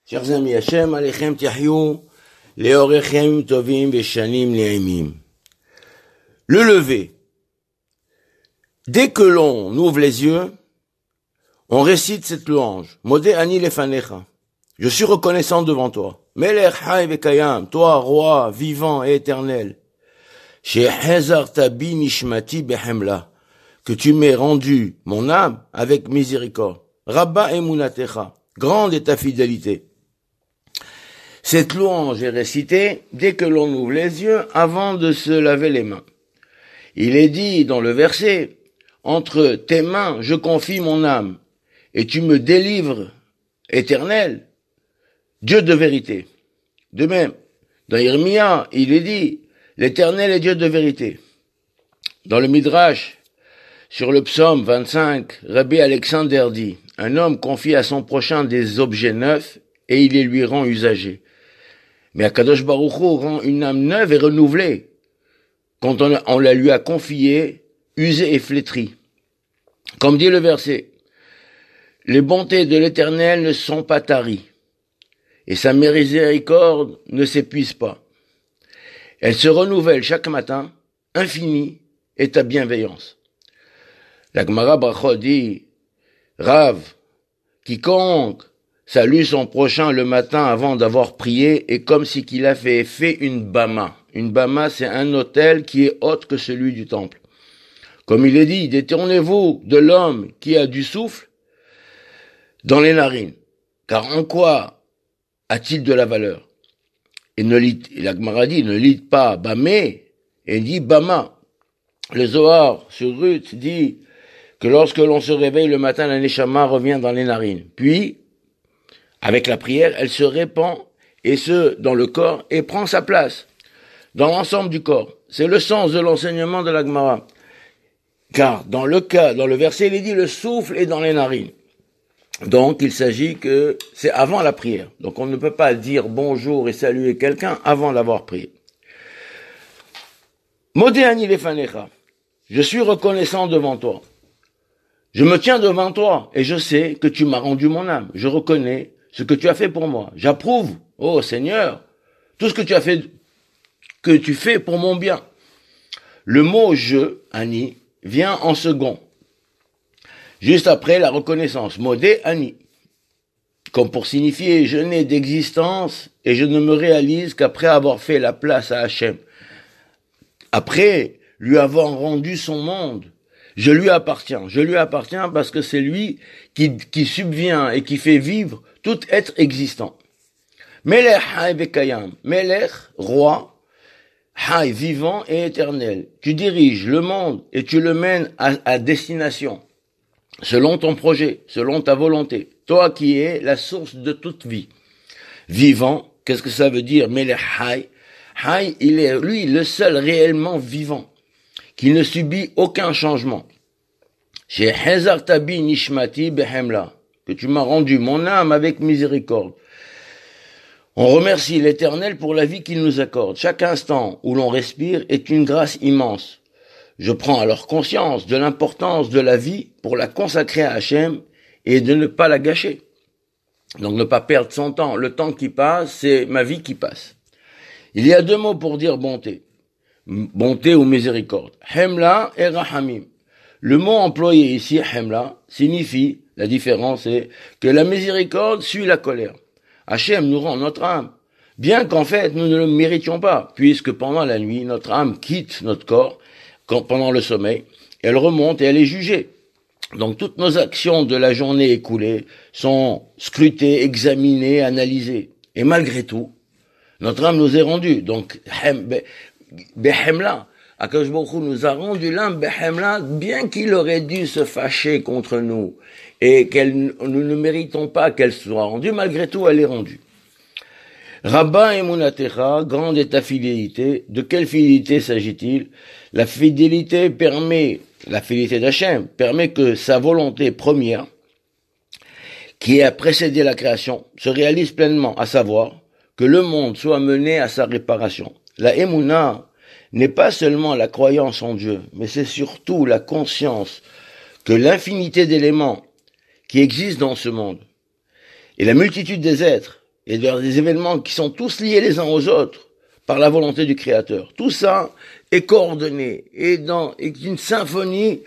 Chers amis, Hashem Alechem Tiahyou, Leorechem Tovim Veshanim Leimim. Le lever. Dès que l'on ouvre les yeux, on récite cette louange. Modé Ani Lefanecha. Je suis reconnaissant devant toi. Melech Hay Vekayam, toi, roi, vivant et éternel. Shehezar Tabi Nishmati Behemla. Que tu m'aies rendu mon âme avec miséricorde. Rabba Emunatecha. Grande est ta fidélité. Cette louange est récitée dès que l'on ouvre les yeux avant de se laver les mains. Il est dit dans le verset, entre tes mains je confie mon âme et tu me délivres, éternel, Dieu de vérité. De même, dans Irmia, il est dit, l'éternel est Dieu de vérité. Dans le Midrash, sur le psaume 25, Rabbi Alexander dit, un homme confie à son prochain des objets neufs et il les lui rend usagés. Mais Akadosh Baruch Hu rend une âme neuve et renouvelée quand on la lui a confiée, usée et flétrie. Comme dit le verset, les bontés de l'Éternel ne sont pas taries et sa miséricorde ne s'épuise pas. Elle se renouvelle chaque matin, infinie est ta bienveillance. La Gemara Brachot dit, Rav, quiconque salue son prochain le matin avant d'avoir prié est comme si qu'il avait fait une bama. Une bama, c'est un autel qui est autre que celui du temple. Comme il est dit, détournez-vous de l'homme qui a du souffle dans les narines. Car en quoi a-t-il de la valeur? Et la Gemara dit, ne lit pas bamé, et dit bama. Le Zohar sur Ruth dit que lorsque l'on se réveille le matin, la neshama revient dans les narines. Puis, avec la prière, elle se répand, et ce, dans le corps, et prend sa place, dans l'ensemble du corps. C'est le sens de l'enseignement de la Gemara. Car, dans le verset, il est dit, le souffle est dans les narines. Donc, il s'agit que c'est avant la prière. Donc, on ne peut pas dire bonjour et saluer quelqu'un avant d'avoir prié. Modé Ani Lefanecha. Je suis reconnaissant devant toi. Je me tiens devant toi et je sais que tu m'as rendu mon âme. Je reconnais ce que tu as fait pour moi. J'approuve, oh Seigneur, tout ce que tu fais pour mon bien. Le mot je, Ani, vient en second. Juste après la reconnaissance, Modé Ani. Comme pour signifier je n'ai d'existence et je ne me réalise qu'après avoir fait la place à Hachem. Après lui avoir rendu son monde. Je lui appartiens parce que c'est lui qui subvient et qui fait vivre tout être existant. Melech Hay Vekayam, Melech, roi, Hay, vivant et éternel. Tu diriges le monde et tu le mènes à destination, selon ton projet, selon ta volonté. Toi qui es la source de toute vie. Vivant, qu'est-ce que ça veut dire? Melech Hay. Hay, il est lui le seul réellement vivant, qui ne subit aucun changement. Chez Hezar Tabi Nishmati Behemla, que tu m'as rendu mon âme avec miséricorde. On remercie l'Éternel pour la vie qu'il nous accorde. Chaque instant où l'on respire est une grâce immense. Je prends alors conscience de l'importance de la vie pour la consacrer à Hachem et de ne pas la gâcher. Donc ne pas perdre son temps. Le temps qui passe, c'est ma vie qui passe. Il y a deux mots pour dire bonté. Bonté ou miséricorde. Hemla et Rahamim. Le mot employé ici, Hemla, signifie, la différence est que la miséricorde suit la colère. Hachem nous rend notre âme, bien qu'en fait nous ne le méritions pas, puisque pendant la nuit, notre âme quitte notre corps, pendant le sommeil, elle remonte et elle est jugée. Donc toutes nos actions de la journée écoulée sont scrutées, examinées, analysées. Et malgré tout, notre âme nous est rendue. Donc, Behemla, Akadosh Baruch Hu nous a rendu l'âme Behemla, bien qu'il aurait dû se fâcher contre nous et nous ne méritons pas qu'elle soit rendue, malgré tout elle est rendue. Rabba Emunatecha, grande est ta fidélité. De quelle fidélité s'agit-il? La fidélité d'Hachem permet que sa volonté première, qui a précédé la création, se réalise pleinement, à savoir que le monde soit mené à sa réparation. La Emuna n'est pas seulement la croyance en Dieu, mais c'est surtout la conscience que l'infinité d'éléments qui existent dans ce monde et la multitude des êtres et vers des événements qui sont tous liés les uns aux autres par la volonté du Créateur. Tout ça est coordonné, est une symphonie,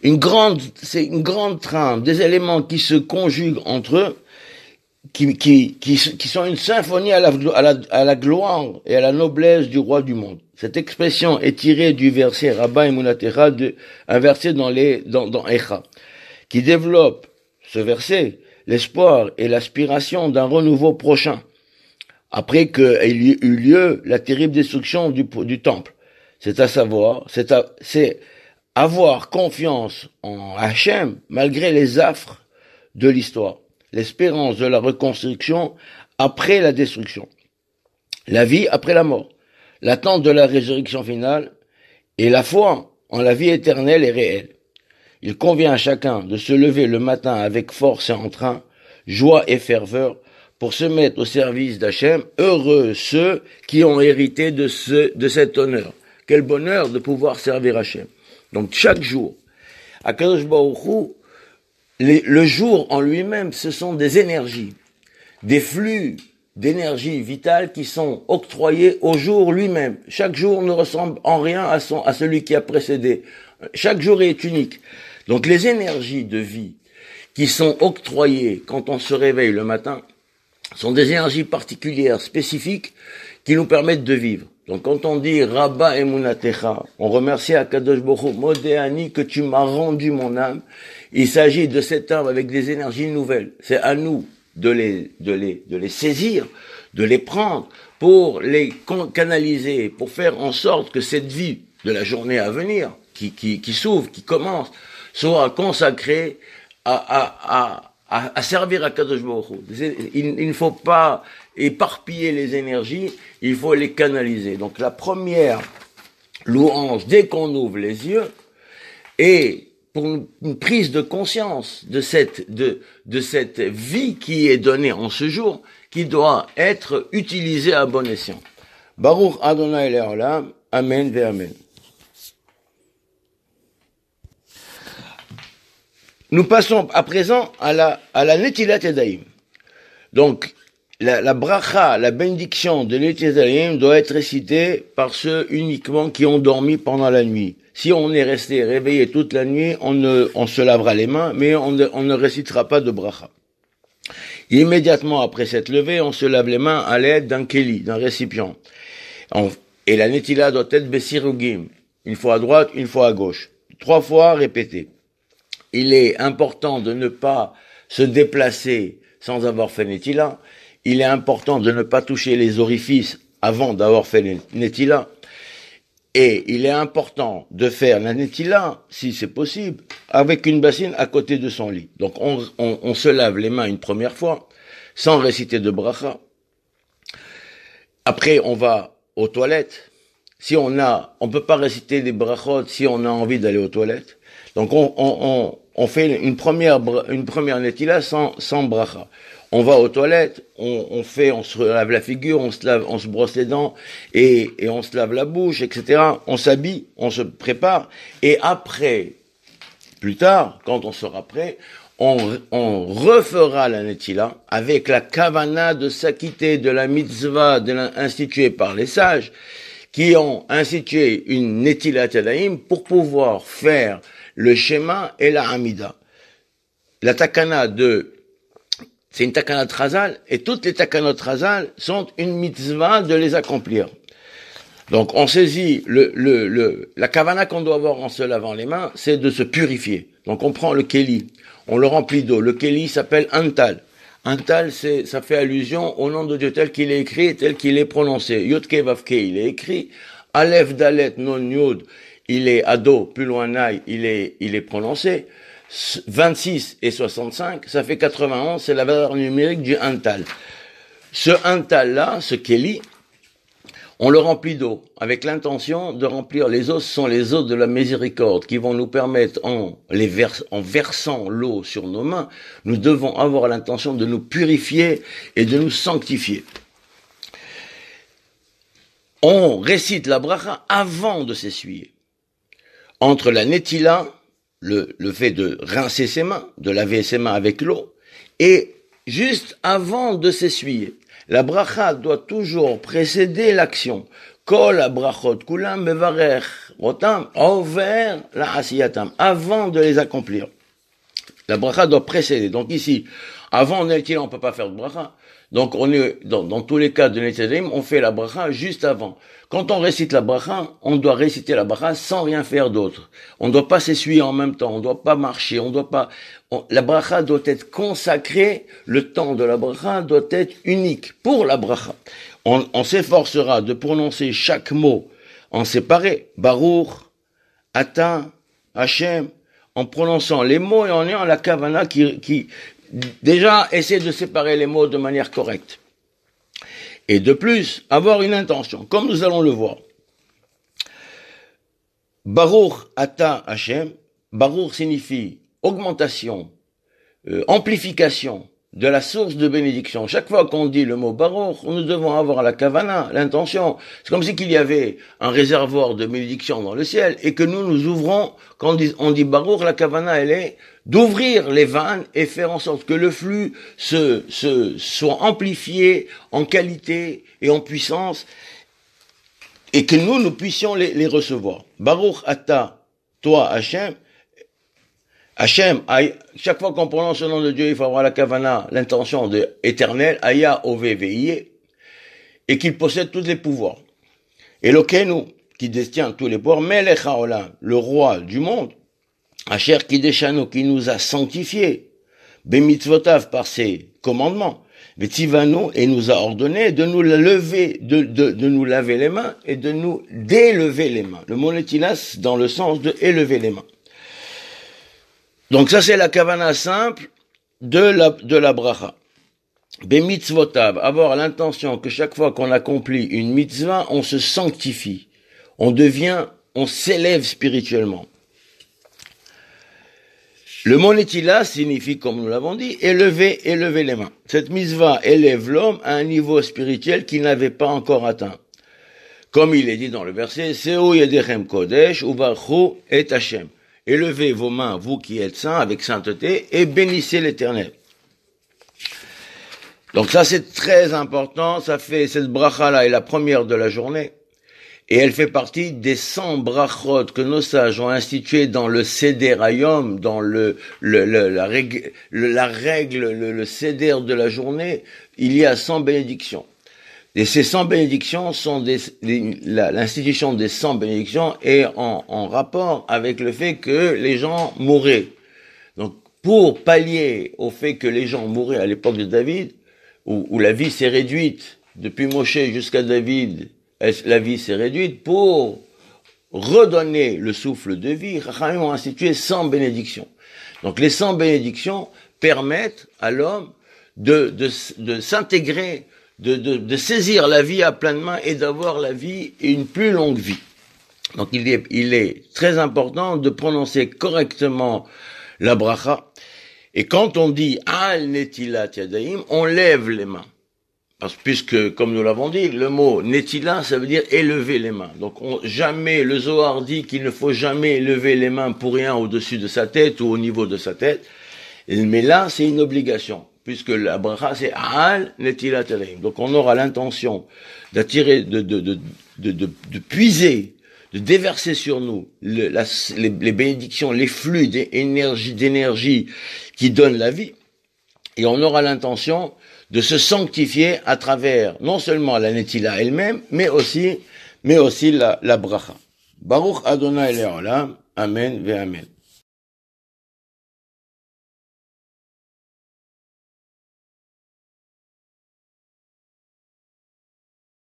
c'est une grande trame, des éléments qui se conjuguent entre eux, qui sont une symphonie à la gloire et à la noblesse du roi du monde. Cette expression est tirée du verset Rabba Emunatecha, un verset dans Echa, qui développe ce verset, l'espoir et l'aspiration d'un renouveau prochain, après qu'il y eut lieu la terrible destruction du temple. C'est à savoir, c'est avoir confiance en Hachem malgré les affres de l'histoire, l'espérance de la reconstruction après la destruction, la vie après la mort, l'attente de la résurrection finale et la foi en la vie éternelle et réelle. Il convient à chacun de se lever le matin avec force et entrain, joie et ferveur, pour se mettre au service d'Hachem. Heureux ceux qui ont hérité de cet honneur. Quel bonheur de pouvoir servir Hachem. Donc chaque jour, à Kadosh Baruch Hu, le jour en lui-même, ce sont des énergies, des flux d'énergie vitale qui sont octroyés au jour lui-même. Chaque jour ne ressemble en rien à celui qui a précédé. Chaque jour est unique. Donc les énergies de vie qui sont octroyées quand on se réveille le matin sont des énergies particulières, spécifiques, qui nous permettent de vivre. Donc quand on dit Rabba Emunatecha, on remercie Akadosh Baruch Hu, Modéani, que tu m'as rendu mon âme. Il s'agit de cette âme avec des énergies nouvelles. C'est à nous de les saisir, de les prendre, pour les canaliser, pour faire en sorte que cette vie de la journée à venir, qui s'ouvre, qui commence, soit consacrée à servir à Kadosh Baruch Hu. Il ne faut pas éparpiller les énergies, il faut les canaliser. Donc la première louange, dès qu'on ouvre les yeux, est pour une prise de conscience de cette vie qui est donnée en ce jour, qui doit être utilisée à bon escient. Baruch Adonai Le'olam, Amen ve Amen. Nous passons à présent à la Netilat Yadayim. Donc, la bracha, la bénédiction de Netilat Yadayim doit être récitée par ceux uniquement qui ont dormi pendant la nuit. Si on est resté réveillé toute la nuit, on se lavera les mains, mais on ne récitera pas de bracha. Immédiatement après cette levée, on se lave les mains à l'aide d'un keli, d'un récipient. Et la Netila doit être besirugim, une fois à droite, une fois à gauche. 3 fois répétée. Il est important de ne pas se déplacer sans avoir fait Netila. Il est important de ne pas toucher les orifices avant d'avoir fait Netila. Et il est important de faire la Netila, si c'est possible, avec une bassine à côté de son lit. Donc on se lave les mains une première fois, sans réciter de bracha. Après, on va aux toilettes. Si on peut pas réciter des brachot si on a envie d'aller aux toilettes. Donc on fait une première netila sans bracha. On va aux toilettes, on se lave la figure, on se brosse les dents et on se lave la bouche, etc. On s'habille, on se prépare et après, plus tard, quand on sera prêt, on refera la netila avec la kavana de s'acquitter de la mitzvah instituée par les sages qui ont institué une netilat yadayim pour pouvoir faire le schéma et la hamida. La takana c'est une takana trazal, et toutes les takanot trazal sont une mitzvah de les accomplir. Donc on saisit la kavana qu'on doit avoir en se lavant les mains, c'est de se purifier. Donc on prend le keli, on le remplit d'eau. Le keli s'appelle antal. Antal, ça fait allusion au nom de Dieu tel qu'il est écrit, tel qu'il est prononcé. Yod Ke Vav Ke, il est écrit. Aleph Dalet Non Yod, il est ado, plus loin Naï, il est prononcé. 26 et 65, ça fait 91, c'est la valeur numérique du Antal. Ce Antal-là, ce Keli, on le remplit d'eau, avec l'intention de remplir les eaux, ce sont les eaux de la miséricorde, qui vont nous permettre, en versant l'eau sur nos mains, nous devons avoir l'intention de nous purifier et de nous sanctifier. On récite la bracha avant de s'essuyer. Entre la netila, le fait de rincer ses mains, de laver ses mains avec l'eau, et juste avant de s'essuyer. La bracha doit toujours précéder l'action. Kol abrachot kulam mevarech rotam over la asiyatam, avant de les accomplir. La bracha doit précéder. Donc ici, avant Netilah, on peut pas faire de bracha. Donc on est dans tous les cas de Netilah, on fait la bracha juste avant. Quand on récite la bracha, on doit réciter la bracha sans rien faire d'autre. On ne doit pas s'essuyer en même temps, on ne doit pas marcher, la bracha doit être consacrée, le temps de la bracha doit être unique pour la bracha. On s'efforcera de prononcer chaque mot en séparé, Baruch, Ata, Hashem, en prononçant les mots et en ayant la kavana qui déjà essaie de séparer les mots de manière correcte. Et de plus, avoir une intention, comme nous allons le voir. Baruch Ata Hashem, Baruch signifie augmentation, amplification de la source de bénédiction. Chaque fois qu'on dit le mot Baruch, nous devons avoir la kavana, l'intention. C'est comme si qu'il y avait un réservoir de bénédiction dans le ciel et que nous ouvrons, quand on dit Baruch, la kavana, elle est d'ouvrir les vannes et faire en sorte que le flux soit amplifié en qualité et en puissance et que nous puissions les recevoir. Baruch Ata, toi Hashem, Hashem, chaque fois qu'on prononce le nom de Dieu, il faut avoir la kavana, l'intention de éternel, Aya Ove Veillé, et qu'il possède tous les pouvoirs. Elokeinu, qui détient tous les pouvoirs, Melech HaOlam, le roi du monde, Asher Kideshanu, qui nous a sanctifiés, Bemitzvotav, par ses commandements, Vetivanu, et nous a ordonné de nous lever, de nous laver les mains et de nous délever les mains. Le mot Netilas dans le sens de élever les mains. Donc ça c'est la kavana simple de la bracha. Bemitzvotav, avoir l'intention que chaque fois qu'on accomplit une mitzvah, on se sanctifie, on s'élève spirituellement. Le mot Netilah signifie, comme nous l'avons dit, élever les mains. Cette mitzvah élève l'homme à un niveau spirituel qu'il n'avait pas encore atteint. Comme il est dit dans le verset, Seu yedechem kodesh uvarchu et Hashem. Élevez vos mains, vous qui êtes saints, avec sainteté, et bénissez l'Éternel. Donc ça, c'est très important. Cette bracha-là est la première de la journée. Et elle fait partie des 100 brachot que nos sages ont instituées dans le Seder Hayom, dans la règle, le Seder de la journée. Il y a 100 bénédictions. Et ces 100 bénédictions sont l'institution des 100 bénédictions est en rapport avec le fait que les gens mouraient. Donc, pour pallier au fait que les gens mouraient à l'époque de David, où la vie s'est réduite, depuis Moshe jusqu'à David, la vie s'est réduite, pour redonner le souffle de vie, Chachamim ont institué 100 bénédictions. Donc, les 100 bénédictions permettent à l'homme de s'intégrer, de saisir la vie à pleine main et d'avoir la vie et une plus longue vie. Donc il est très important de prononcer correctement la bracha. Et quand on dit Al Netilat Yadayim, on lève les mains. Puisque, comme nous l'avons dit, le mot Netilah, ça veut dire élever les mains. Donc jamais, le Zohar dit qu'il ne faut jamais lever les mains pour rien au-dessus de sa tête ou au niveau de sa tête. Mais là, c'est une obligation. Puisque la bracha, c'est Al Netilat Yadayim. Donc on aura l'intention d'attirer, de puiser, de déverser sur nous les bénédictions, les flux d'énergie qui donnent la vie. Et on aura l'intention de se sanctifier à travers non seulement la Netilah elle-même, mais aussi la bracha. Baruch Adonai Le'olam. Amen ve Amen.